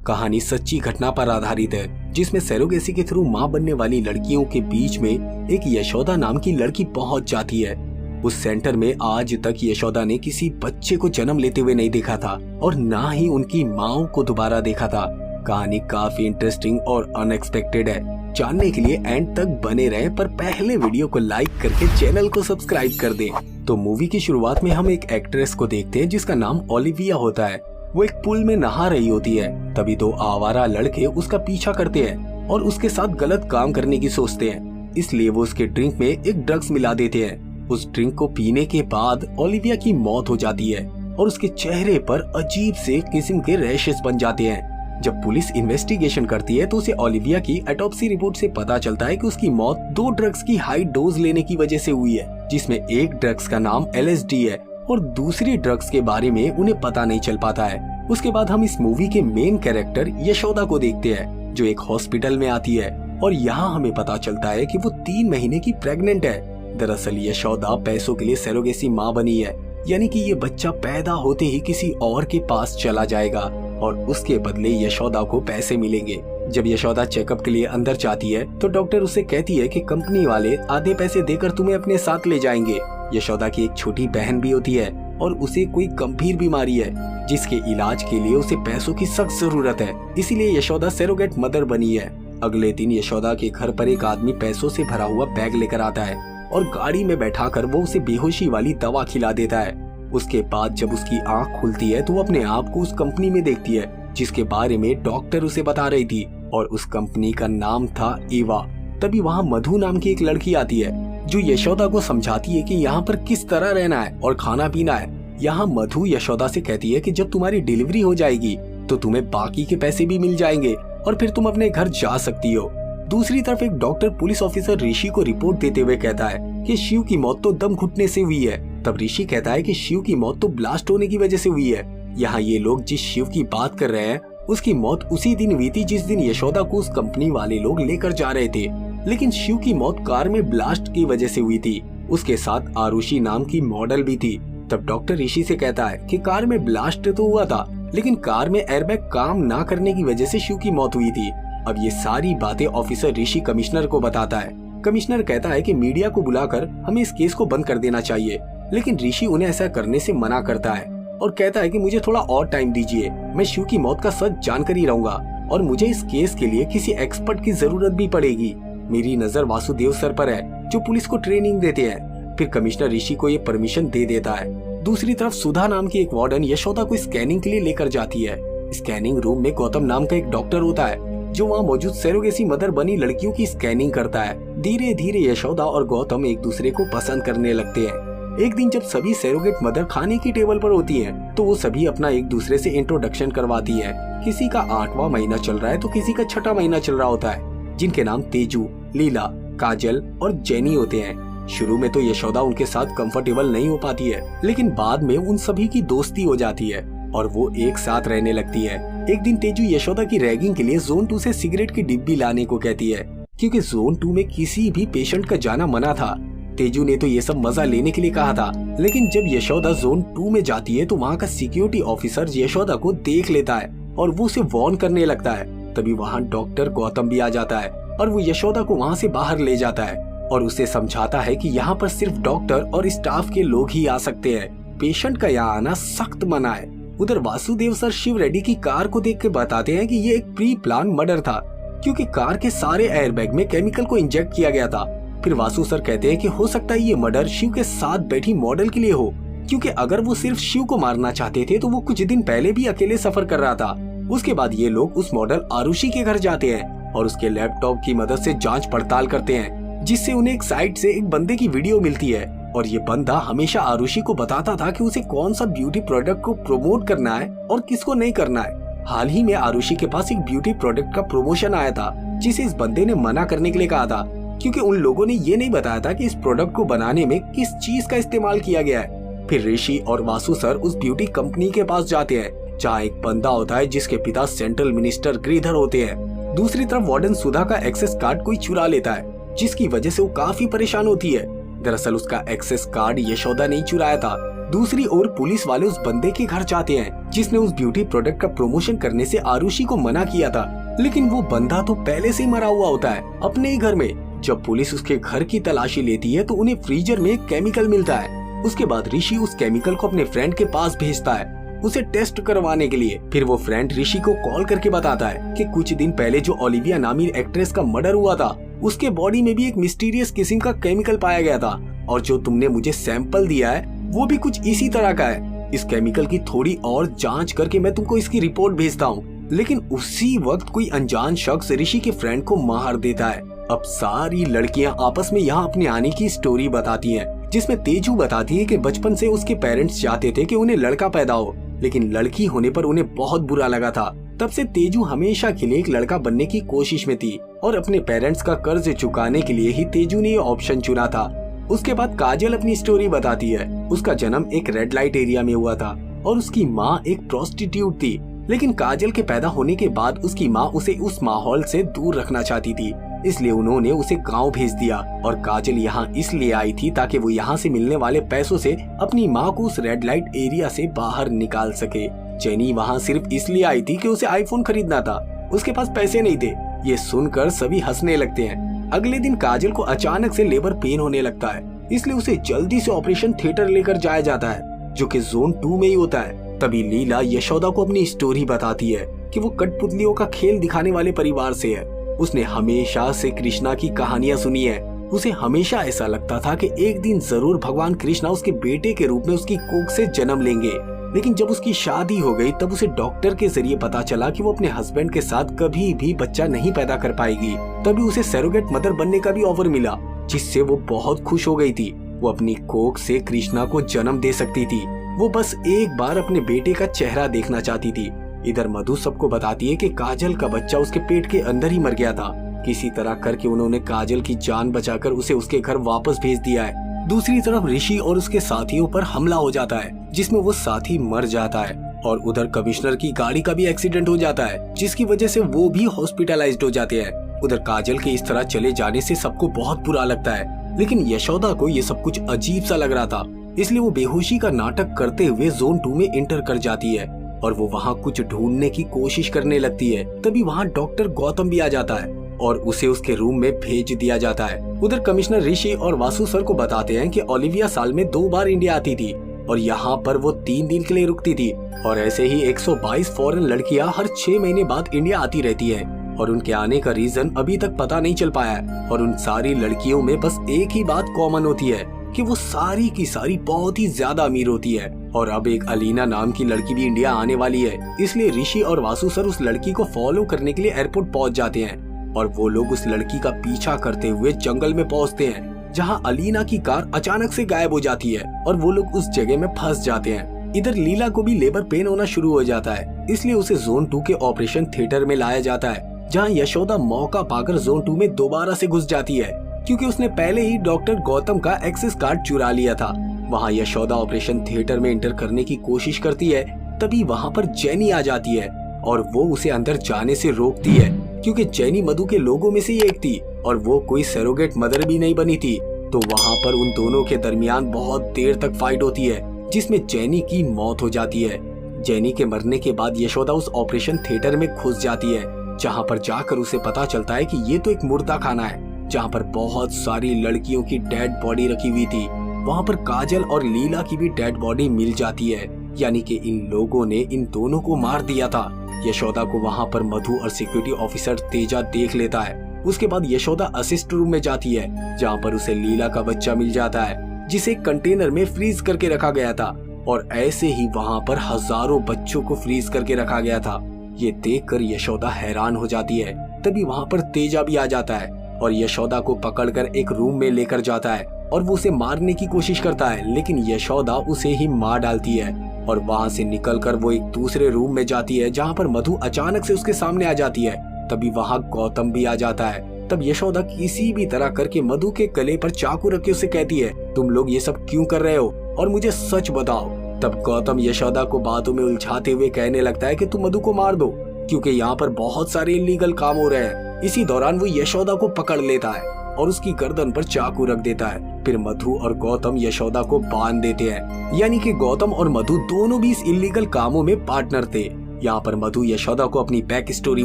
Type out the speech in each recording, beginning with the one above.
कहानी सच्ची घटना पर आधारित है, जिसमें सरोगेसी के थ्रू मां बनने वाली लड़कियों के बीच में एक यशोदा नाम की लड़की पहुंच जाती है। उस सेंटर में आज तक यशोदा ने किसी बच्चे को जन्म लेते हुए नहीं देखा था और ना ही उनकी माओ को दोबारा देखा था। कहानी काफी इंटरेस्टिंग और अनएक्सपेक्टेड है। जानने के लिए एंड तक बने रहे, पर पहले वीडियो को लाइक करके चैनल को सब्सक्राइब कर दें। तो मूवी की शुरुआत में हम एक एक्ट्रेस को देखते हैं जिसका नाम ओलिविया होता है। वो एक पुल में नहा रही होती है, तभी दो आवारा लड़के उसका पीछा करते हैं और उसके साथ गलत काम करने की सोचते हैं। इसलिए वो उसके ड्रिंक में एक ड्रग्स मिला देते हैं। उस ड्रिंक को पीने के बाद ओलिविया की मौत हो जाती है और उसके चेहरे पर अजीब से किस्म के रैशेस बन जाते हैं। जब पुलिस इन्वेस्टिगेशन करती है तो उसे ओलिविया की ऑटोप्सी रिपोर्ट से पता चलता है कि उसकी मौत 2 ड्रग्स की हाई डोज लेने की वजह से हुई है, जिसमें एक ड्रग्स का नाम LSD है और दूसरी ड्रग्स के बारे में उन्हें पता नहीं चल पाता है। उसके बाद हम इस मूवी के मेन कैरेक्टर यशोदा को देखते हैं, जो एक हॉस्पिटल में आती है और यहाँ हमें पता चलता है कि वो 3 महीने की प्रेग्नेंट है। दरअसल यशोदा पैसों के लिए सरोगेसी माँ बनी है, यानी कि ये बच्चा पैदा होते ही किसी और के पास चला जाएगा और उसके बदले यशोदा को पैसे मिलेंगे। जब यशोदा चेकअप के लिए अंदर जाती है तो डॉक्टर उसे कहती है कि कंपनी वाले आधे पैसे देकर तुम्हें अपने साथ ले जाएंगे। यशोदा की एक छोटी बहन भी होती है और उसे कोई गंभीर बीमारी है जिसके इलाज के लिए उसे पैसों की सख्त जरूरत है, इसीलिए यशोदा सरोगेट मदर बनी है। अगले दिन यशोदा के घर पर एक आदमी पैसों से भरा हुआ बैग लेकर आता है और गाड़ी में बैठाकर वो उसे बेहोशी वाली दवा खिला देता है। उसके बाद जब उसकी आंख खुलती है तो वो अपने आप को उस कंपनी में देखती है जिसके बारे में डॉक्टर उसे बता रही थी, और उस कंपनी का नाम था एवा। तभी वहाँ मधु नाम की एक लड़की आती है जो यशोदा को समझाती है कि यहाँ पर किस तरह रहना है और खाना पीना है। यहाँ मधु यशोदा से कहती है कि जब तुम्हारी डिलीवरी हो जाएगी तो तुम्हें बाकी के पैसे भी मिल जाएंगे और फिर तुम अपने घर जा सकती हो। दूसरी तरफ एक डॉक्टर पुलिस ऑफिसर ऋषि को रिपोर्ट देते हुए कहता है कि शिव की मौत तो दम घुटने से हुई है। तब ऋषि कहता है कि शिव की मौत तो ब्लास्ट होने की वजह से हुई है। यहाँ ये लोग जिस शिव की बात कर रहे हैं उसकी मौत उसी दिन हुई थी जिस दिन यशोदा को उस कंपनी वाले लोग लेकर जा रहे थे, लेकिन शिव की मौत कार में ब्लास्ट की वजह से हुई थी। उसके साथ आरुषि नाम की मॉडल भी थी। तब डॉक्टर ऋषि से कहता है कि कार में ब्लास्ट तो हुआ था, लेकिन कार में एयरबैग काम ना करने की वजह से शिव की मौत हुई थी। अब ये सारी बातें ऑफिसर ऋषि कमिश्नर को बताता है। कमिश्नर कहता है कि मीडिया को बुलाकर हमें इस केस को बंद कर देना चाहिए, लेकिन ऋषि उन्हें ऐसा करने से मना करता है और कहता है कि मुझे थोड़ा और टाइम दीजिए, मैं शिव की मौत का सच जानकर ही रहूंगा और मुझे इस केस के लिए किसी एक्सपर्ट की जरूरत भी पड़ेगी। मेरी नजर वासुदेव सर पर है जो पुलिस को ट्रेनिंग देते हैं। फिर कमिश्नर ऋषि को ये परमिशन दे देता है। दूसरी तरफ सुधा नाम की एक वार्डन यशोदा को स्कैनिंग के लिए लेकर जाती है। स्कैनिंग रूम में गौतम नाम का एक डॉक्टर होता है जो वहाँ मौजूद सरोगेसी मदर बनी लड़कियों की स्कैनिंग करता है। धीरे धीरे यशोदा और गौतम एक दूसरे को पसंद करने लगते हैं। एक दिन जब सभी सरोगेट मदर खाने की टेबल पर होती हैं, तो वो सभी अपना एक दूसरे से इंट्रोडक्शन करवाती है। किसी का 8वां महीना चल रहा है तो किसी का 6ठा महीना चल रहा होता है, जिनके नाम तेजू, लीला, काजल और जेनी होते हैं। शुरू में तो यशोदा उनके साथ कंफर्टेबल नहीं हो पाती है, लेकिन बाद में उन सभी की दोस्ती हो जाती है और वो एक साथ रहने लगती है। एक दिन तेजू यशोदा की रैगिंग के लिए जोन 2 से सिगरेट की डिब्बी लाने को कहती है, क्योंकि जोन 2 में किसी भी पेशेंट का जाना मना था। तेजू ने तो ये सब मजा लेने के लिए कहा था, लेकिन जब यशोदा जोन 2 में जाती है तो वहाँ का सिक्योरिटी ऑफिसर यशोदा को देख लेता है और वो उसे वार्न करने लगता है। तभी वहाँ डॉक्टर गौतम भी आ जाता है और वो यशोदा को वहाँ से बाहर ले जाता है और उसे समझाता है कि यहाँ पर सिर्फ डॉक्टर और स्टाफ के लोग ही आ सकते हैं, पेशेंट का यहाँ आना सख्त मना है। उधर वासुदेव सर शिव रेड्डी की कार को देख के बताते हैं कि ये एक प्री प्लान मर्डर था, क्योंकि कार के सारे एयरबैग में केमिकल को इंजेक्ट किया गया था। फिर वासु सर कहते हैं कि हो सकता है ये मर्डर शिव के साथ बैठी मॉडल के लिए हो, क्योंकि अगर वो सिर्फ शिव को मारना चाहते थे तो वो कुछ दिन पहले भी अकेले सफर कर रहा था। उसके बाद ये लोग उस मॉडल आरुषि के घर जाते हैं और उसके लैपटॉप की मदद से जांच पड़ताल करते हैं, जिससे उन्हें एक साइट से एक बंदे की वीडियो मिलती है और ये बंदा हमेशा आरुषि को बताता था कि उसे कौन सा ब्यूटी प्रोडक्ट को प्रमोट करना है और किसको नहीं करना है। हाल ही में आरुषि के पास एक ब्यूटी प्रोडक्ट का प्रमोशन आया था, जिसे इस बंदे ने मना करने के लिए कहा था, क्योंकि उन लोगों ने ये नहीं बताया था कि इस प्रोडक्ट को बनाने में किस चीज का इस्तेमाल किया गया है। फिर ऋषि और वासु सर उस ब्यूटी कंपनी के पास जाते हैं जहाँ एक बंदा होता है जिसके पिता सेंट्रल मिनिस्टर गिरिधर होते हैं। दूसरी तरफ वार्डन सुधा का एक्सेस कार्ड कोई चुरा लेता है, जिसकी वजह से वो काफी परेशान होती है। दरअसल उसका एक्सेस कार्ड यशोदा ने चुराया था दूसरी ओर पुलिस वाले उस बंदे के घर जाते हैं जिसने उस ब्यूटी प्रोडक्ट का प्रमोशन करने से आरुषि को मना किया था, लेकिन वो बंदा तो पहले से ही मरा हुआ होता है अपने ही घर में। जब पुलिस उसके घर की तलाशी लेती है तो उन्हें फ्रीजर में एक केमिकल मिलता है। उसके बाद ऋषि उस केमिकल को अपने फ्रेंड के पास भेजता है उसे टेस्ट करवाने के लिए। फिर वो फ्रेंड ऋषि को कॉल करके बताता है कि कुछ दिन पहले जो ओलिविया नामी एक्ट्रेस का मर्डर हुआ था उसके बॉडी में भी एक मिस्टीरियस किस्म का केमिकल पाया गया था, और जो तुमने मुझे सैंपल दिया है वो भी कुछ इसी तरह का है। इस केमिकल की थोड़ी और जांच करके मैं तुमको इसकी रिपोर्ट भेजता हूँ। लेकिन उसी वक्त कोई अनजान शख्स ऋषि के फ्रेंड को मार देता है। अब सारी लड़कियां आपस में यहाँ अपने आने की स्टोरी बताती हैं, जिसमें तेजू बताती है कि बचपन से उसके पेरेंट्स चाहते थे कि उन्हें लड़का पैदा हो, लेकिन लड़की होने पर उन्हें बहुत बुरा लगा था। तब से तेजू हमेशा के लिए एक लड़का बनने की कोशिश में थी और अपने पेरेंट्स का कर्ज चुकाने के लिए ही तेजू ने ये ऑप्शन चुना था। उसके बाद काजल अपनी स्टोरी बताती है। उसका जन्म एक रेड लाइट एरिया में हुआ था और उसकी माँ एक प्रोस्टिट्यूट थी, लेकिन काजल के पैदा होने के बाद उसकी माँ उसे उस माहौल से दूर रखना चाहती थी, इसलिए उन्होंने उसे गांव भेज दिया। और काजल यहाँ इसलिए आई थी ताकि वो यहाँ से मिलने वाले पैसों से अपनी माँ को उस रेड लाइट एरिया से बाहर निकाल सके। जेनी वहाँ सिर्फ इसलिए आई थी कि उसे आईफोन खरीदना था, उसके पास पैसे नहीं थे। ये सुनकर सभी हंसने लगते हैं। अगले दिन काजल को अचानक से लेबर पेन होने लगता है, इसलिए उसे जल्दी से ऑपरेशन थिएटर लेकर जाया जाता है, जो कि जोन 2 में ही होता है। तभी लीला यशोदा को अपनी स्टोरी बताती है कि वो कठपुतलियों का खेल दिखाने वाले परिवार से है। उसने हमेशा से कृष्णा की कहानियां सुनी है। उसे हमेशा ऐसा लगता था कि एक दिन जरूर भगवान कृष्णा उसके बेटे के रूप में उसकी कोख से जन्म लेंगे। लेकिन जब उसकी शादी हो गई तब उसे डॉक्टर के जरिए पता चला कि वो अपने हस्बैंड के साथ कभी भी बच्चा नहीं पैदा कर पाएगी। तभी उसे सरोगेट मदर बनने का भी ऑफर मिला, जिससे वो बहुत खुश हो गई थी। वो अपनी कोख से कृष्णा को जन्म दे सकती थी। वो बस एक बार अपने बेटे का चेहरा देखना चाहती थी। इधर मधु सबको बताती है कि काजल का बच्चा उसके पेट के अंदर ही मर गया था। किसी तरह करके उन्होंने काजल की जान बचाकर उसे उसके घर वापस भेज दिया है। दूसरी तरफ ऋषि और उसके साथियों पर हमला हो जाता है, जिसमें वो साथी मर जाता है। और उधर कमिश्नर की गाड़ी का भी एक्सीडेंट हो जाता है, जिसकी वजह से वो भी हॉस्पिटलाइज्ड हो जाते हैं। उधर काजल के इस तरह चले जाने से सबको बहुत बुरा लगता है, लेकिन यशोदा को ये सब कुछ अजीब सा लग रहा था, इसलिए वो बेहोशी का नाटक करते हुए जोन 2 में एंटर कर जाती है और वो वहाँ कुछ ढूंढने की कोशिश करने लगती है। तभी वहाँ डॉक्टर गौतम भी आ जाता है और उसे उसके रूम में भेज दिया जाता है। उधर कमिश्नर ऋषि और वासु सर को बताते हैं कि ओलिविया साल में 2 बार इंडिया आती थी और यहाँ पर वो 3 दिन के लिए रुकती थी, और ऐसे ही 122 फॉरेन लड़कियाँ हर 6 महीने बाद इंडिया आती रहती है, और उनके आने का रीजन अभी तक पता नहीं चल पाया है। और उन सारी लड़कियों में बस एक ही बात कॉमन होती है कि वो सारी की सारी बहुत ही ज्यादा अमीर होती है। और अब एक अलीना नाम की लड़की भी इंडिया आने वाली है, इसलिए ऋषि और वासु सर उस लड़की को फॉलो करने के लिए एयरपोर्ट पहुंच जाते हैं और वो लोग उस लड़की का पीछा करते हुए जंगल में पहुंचते हैं, जहां अलीना की कार अचानक से गायब हो जाती है और वो लोग उस जगह में फंस जाते हैं। इधर लीला को भी लेबर पेन होना शुरू हो जाता है, इसलिए उसे जोन 2 के ऑपरेशन थिएटर में लाया जाता है, जहां यशोदा मौका पाकर जोन 2 में दोबारा से घुस जाती है, क्योंकि उसने पहले ही डॉक्टर गौतम का एक्सेस कार्ड चुरा लिया था। वहाँ यशोदा ऑपरेशन थिएटर में एंटर करने की कोशिश करती है, तभी वहाँ पर जेनी आ जाती है और वो उसे अंदर जाने से रोकती है, क्योंकि जेनी मधु के लोगों में से एक थी और वो कोई सरोगेट मदर भी नहीं बनी थी। तो वहाँ पर उन दोनों के दरमियान बहुत देर तक फाइट होती है, जिसमें जेनी की मौत हो जाती है। जेनी के मरने के बाद यशोदा उस ऑपरेशन थिएटर में घुस जाती है, जहाँ पर जाकर उसे पता चलता है कि ये तो एक मुर्दा खाना है, जहाँ पर बहुत सारी लड़कियों की डेड बॉडी रखी हुई थी। वहाँ पर काजल और लीला की भी डेड बॉडी मिल जाती है, यानी कि इन लोगों ने इन दोनों को मार दिया था। यशोदा को वहाँ पर मधु और सिक्योरिटी ऑफिसर तेजा देख लेता है। उसके बाद यशोदा असिस्ट रूम में जाती है, जहाँ पर उसे लीला का बच्चा मिल जाता है, जिसे कंटेनर में फ्रीज करके रखा गया था, और ऐसे ही वहाँ पर हजारों बच्चों को फ्रीज करके रखा गया था। ये देखकर यशोदा हैरान हो जाती है। तभी वहाँ पर तेजा भी आ जाता है और यशोदा को पकड़कर एक रूम में लेकर जाता है और वो उसे मारने की कोशिश करता है, लेकिन यशोदा उसे ही मार डालती है और वहाँ से निकलकर वो एक दूसरे रूम में जाती है, जहाँ पर मधु अचानक से उसके सामने आ जाती है। तभी वहाँ गौतम भी आ जाता है। तब यशोदा किसी भी तरह करके मधु के गले पर चाकू रख के उसे कहती है, तुम लोग ये सब क्यों कर रहे हो और मुझे सच बताओ। तब गौतम यशोदा को बातों में उलझाते हुए कहने लगता है कि तुम मधु को मार दो, क्योंकि यहाँ पर बहुत सारे इलीगल काम हो रहे हैं। इसी दौरान वो यशोदा को पकड़ लेता है और उसकी गर्दन पर चाकू रख देता है। फिर मधु और गौतम यशोदा को बांध देते हैं। यानी कि गौतम और मधु दोनों भी इस इलीगल कामों में पार्टनर थे। यहाँ पर मधु यशोदा को अपनी बैक स्टोरी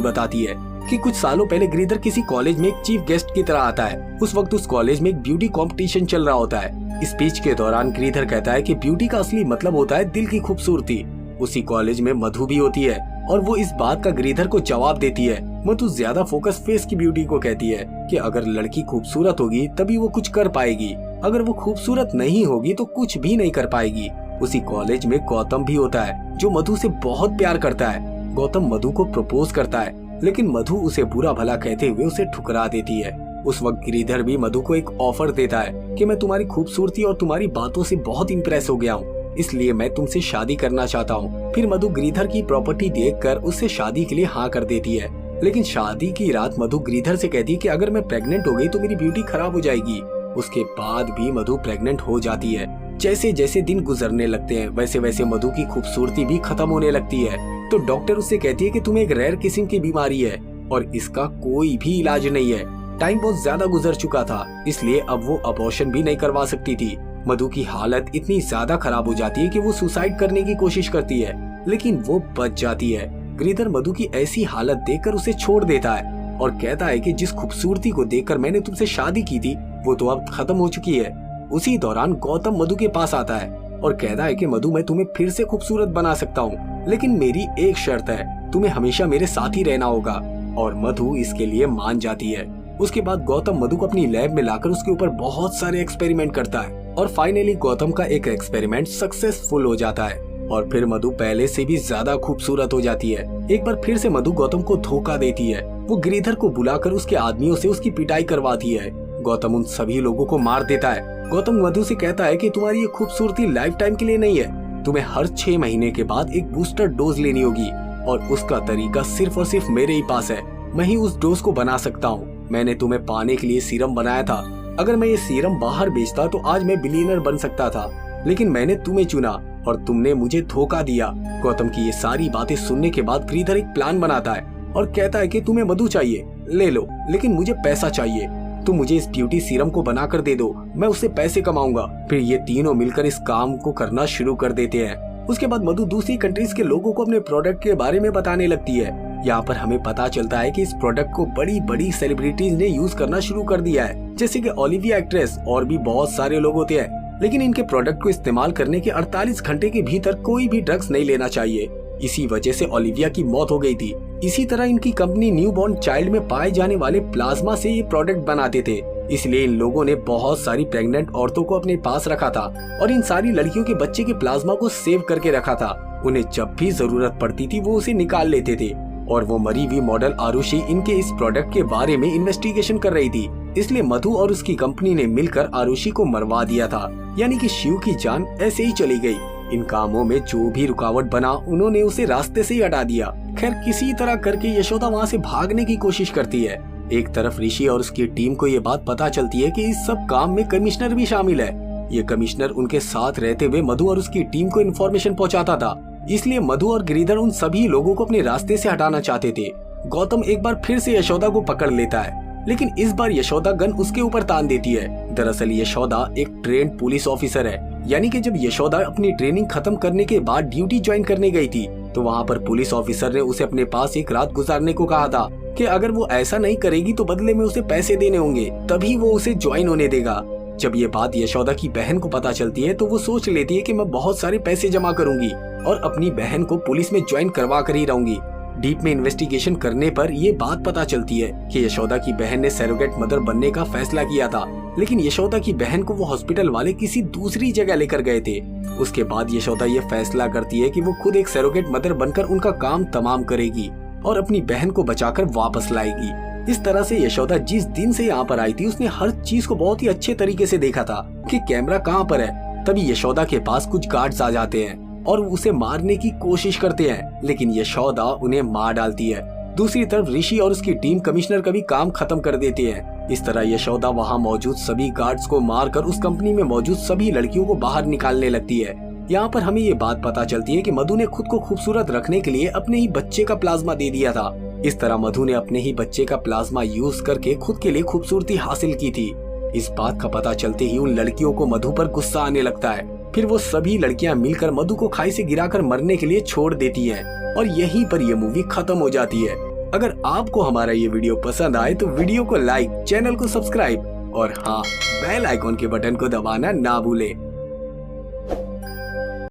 बताती है कि कुछ सालों पहले गिरिधर किसी कॉलेज में एक चीफ गेस्ट की तरह आता है। उस वक्त उस कॉलेज में एक ब्यूटी कंपटीशन चल रहा होता है। स्पीच के दौरान गिरिधर कहता है कि ब्यूटी का असली मतलब होता है दिल की खूबसूरती। उसी कॉलेज में मधु भी होती है और वो इस बात का गिरिधर को जवाब देती है। मधु ज्यादा फोकस फेस की ब्यूटी को कहती है कि अगर लड़की खूबसूरत होगी तभी वो कुछ कर पाएगी, अगर वो खूबसूरत नहीं होगी तो कुछ भी नहीं कर पाएगी। उसी कॉलेज में गौतम भी होता है जो मधु से बहुत प्यार करता है। गौतम मधु को प्रपोज करता है लेकिन मधु उसे बुरा भला कहते हुए उसे ठुकरा देती है। उस वक्त गिरिधर भी मधु को एक ऑफर देता है कि मैं तुम्हारी खूबसूरती और तुम्हारी बातों से बहुत इम्प्रेस हो गया हूँ, इसलिए मैं तुमसे शादी करना चाहता हूँ। फिर मधु गिरिधर की प्रॉपर्टी देखकर उससे शादी के लिए हाँ कर देती है। लेकिन शादी की रात मधु गिरिधर से कहती है कि अगर मैं प्रेग्नेंट हो गई तो मेरी ब्यूटी खराब हो जाएगी। उसके बाद भी मधु प्रेग्नेंट हो जाती है। जैसे जैसे दिन गुजरने लगते हैं वैसे वैसे मधु की खूबसूरती भी खत्म होने लगती है। तो डॉक्टर उससे कहती है कि तुम्हें एक रेयर किस्म की बीमारी है और इसका कोई भी इलाज नहीं है। टाइम बहुत ज्यादा गुजर चुका था, इसलिए अब वो अबॉर्शन भी नहीं करवा सकती थी। मधु की हालत इतनी ज्यादा खराब हो जाती है कि वो सुसाइड करने की कोशिश करती है लेकिन वो बच जाती है। गिरिधर मधु की ऐसी हालत देखकर उसे छोड़ देता है और कहता है कि जिस खूबसूरती को देखकर मैंने तुमसे शादी की थी वो तो अब खत्म हो चुकी है। उसी दौरान गौतम मधु के पास आता है और कहता है कि मधु मैं तुम्हें फिर से खूबसूरत बना सकता हूँ, लेकिन मेरी एक शर्त है, तुम्हें हमेशा मेरे साथ ही रहना होगा। और मधु इसके लिए मान जाती है। उसके बाद गौतम मधु को अपनी लैब में लाकर उसके ऊपर बहुत सारे एक्सपेरिमेंट करता है और फाइनली गौतम का एक एक्सपेरिमेंट सक्सेसफुल हो जाता है और फिर मधु पहले से भी ज्यादा खूबसूरत हो जाती है। एक बार फिर से मधु गौतम को धोखा देती है। वो गिरिधर को बुलाकर उसके आदमियों से उसकी पिटाई करवाती है। गौतम उन सभी लोगों को मार देता है। गौतम मधु से कहता है कि तुम्हारी ये खूबसूरती लाइफ टाइम के लिए नहीं है, तुम्हें हर 6 महीने के बाद एक बूस्टर डोज लेनी होगी और उसका तरीका सिर्फ और सिर्फ मेरे ही पास है। मैं ही उस डोज को बना सकता हूँ। मैंने तुम्हें पाने के लिए सीरम बनाया था। अगर मैं ये सीरम बाहर बेचता तो आज मैं बिलियनर बन सकता था, लेकिन मैंने तुम्हें चुना और तुमने मुझे धोखा दिया। गौतम की ये सारी बातें सुनने के बाद गिरिधर एक प्लान बनाता है और कहता है कि तुम्हें मधु चाहिए, ले लो, लेकिन मुझे पैसा चाहिए। तुम मुझे इस ब्यूटी सीरम को बना कर दे दो, मैं उससे पैसे कमाऊंगा। फिर ये तीनों मिलकर इस काम को करना शुरू कर देते हैं। उसके बाद मधु दूसरी कंट्रीज के लोगों को अपने प्रोडक्ट के बारे में बताने लगती है। यहाँ पर हमें पता चलता है कि इस प्रोडक्ट को बड़ी बड़ी सेलिब्रिटीज ने यूज करना शुरू कर दिया है, जैसे कि ओलिविया एक्ट्रेस और भी बहुत सारे लोग होते हैं। लेकिन इनके प्रोडक्ट को इस्तेमाल करने के 48 घंटे के भीतर कोई भी ड्रग्स नहीं लेना चाहिए। इसी वजह से ओलिविया की मौत हो गई थी। इसी तरह इनकी कंपनी न्यू बॉर्न चाइल्ड में पाए जाने वाले प्लाज्मा से ये प्रोडक्ट बनाते थे, इसलिए इन लोगों ने बहुत सारी प्रेग्नेंट औरतों को अपने पास रखा था और इन सारी लड़कियों के बच्चे के प्लाज्मा को सेव करके रखा था। उन्हें जब भी जरूरत पड़ती थी वो उसे निकाल लेते थे। और वो मरी हुई मॉडल आरुषि इनके इस प्रोडक्ट के बारे में इन्वेस्टिगेशन कर रही थी, इसलिए मधु और उसकी कंपनी ने मिलकर आरुषि को मरवा दिया था। यानी कि शिव की जान ऐसे ही चली गई। इन कामों में जो भी रुकावट बना उन्होंने उसे रास्ते से ही हटा दिया। खैर किसी तरह करके यशोदा वहाँ से भागने की कोशिश करती है। एक तरफ ऋषि और उसकी टीम को ये बात पता चलती है कि इस सब काम में कमिश्नर भी शामिल है। ये कमिश्नर उनके साथ रहते हुए मधु और उसकी टीम को इन्फॉर्मेशन पहुंचाता था, इसलिए मधु और गिरिधर उन सभी लोगों को अपने रास्ते से हटाना चाहते थे। गौतम एक बार फिर से यशोदा को पकड़ लेता है, लेकिन इस बार यशोदा गन उसके ऊपर तान देती है। दरअसल यशोदा एक ट्रेन्ड पुलिस ऑफिसर है। यानी कि जब यशोदा अपनी ट्रेनिंग खत्म करने के बाद ड्यूटी ज्वाइन करने गई थी तो वहाँ पर पुलिस ऑफिसर ने उसे अपने पास एक रात गुजारने को कहा था कि अगर वो ऐसा नहीं करेगी तो बदले में उसे पैसे देने होंगे, तभी वो उसे ज्वाइन होने देगा। जब ये बात यशोदा की बहन को पता चलती है तो वो सोच लेती है कि मैं बहुत सारे पैसे जमा करूंगी और अपनी बहन को पुलिस में ज्वाइन करवा कर ही रहूंगी। डीप में इन्वेस्टिगेशन करने पर ये बात पता चलती है कि यशोदा की बहन ने सरोगेट मदर बनने का फैसला किया था, लेकिन यशोदा की बहन को वो हॉस्पिटल वाले किसी दूसरी जगह लेकर गए थे। उसके बाद यशोदा ये फैसला करती है कि वो खुद एक सरोगेट मदर बनकर उनका काम तमाम करेगी और अपनी बहन को बचाकर वापस लाएगी। इस तरह से यशोदा जिस दिन से यहाँ पर आई थी उसने हर चीज को बहुत ही अच्छे तरीके से देखा था कि कैमरा कहाँ पर है। तभी यशोदा के पास कुछ गार्ड्स आ जाते हैं और उसे मारने की कोशिश करते हैं, लेकिन यशोदा उन्हें मार डालती है। दूसरी तरफ ऋषि और उसकी टीम कमिश्नर का भी काम खत्म कर देते हैं। इस तरह यशोदा वहां मौजूद सभी गार्ड्स को मारकर उस कंपनी में मौजूद सभी लड़कियों को बाहर निकालने लगती है। यहाँ पर हमें ये बात पता चलती है कि मधु ने खुद को खूबसूरत रखने के लिए अपने ही बच्चे का प्लाज्मा दे दिया था। इस तरह मधु ने अपने ही बच्चे का प्लाज्मा यूज करके खुद के लिए खूबसूरती हासिल की थी। इस बात का पता चलते ही उन लड़कियों को मधु पर गुस्सा आने लगता है। फिर वो सभी लड़कियां मिलकर मधु को खाई से गिराकर मरने के लिए छोड़ देती हैं और यहीं पर ये मूवी खत्म हो जाती है। अगर आपको हमारा ये वीडियो पसंद आए तो वीडियो को लाइक, चैनल को सब्सक्राइब और हाँ, बेल आइकॉन के बटन को दबाना ना भूले।